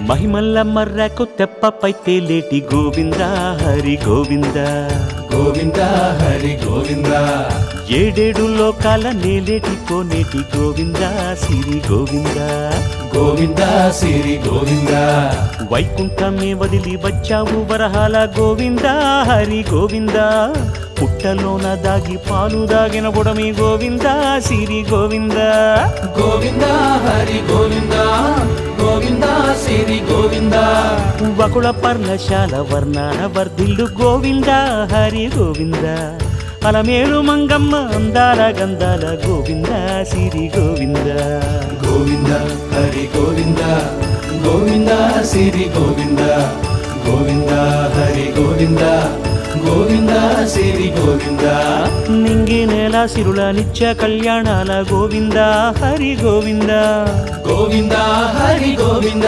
మహిమల్ల మర్రకు తెప్పపై తేలేటి గోవింద హరి గోవింద గోవింద హరి గోవింద ఏడేడు లోకాల నేలేటి కోనేటి గోవింద సిరి గోవింద గోవింద సిరి గోవింద వైకుంఠమే వదిలి వచ్చావు వరహాల గోవింద హరి గోవింద పుట్టలోన దాగి పాలు దాగిన బుడమి గోవింద సిరి గోవింద గోవింద హరి గోవింద గోవింద సిరి గోవింద వకుళ పర్ణశాల వర్ణాన వర్ధిల్లు గోవింద హరి గోవింద అలమేలు మంగమ్మ అందాల గంధాల గోవింద సిరి గోవింద గోవింద హరి గోవింద గోవింద సిరి గోవింద గోవింద హరి గోవింద గోవింద సిరి గోవింద నింగి నేల సిరుల నిత్య కళ్యాణాల గోవింద హరి గోవింద గోవింద హరి గోవింద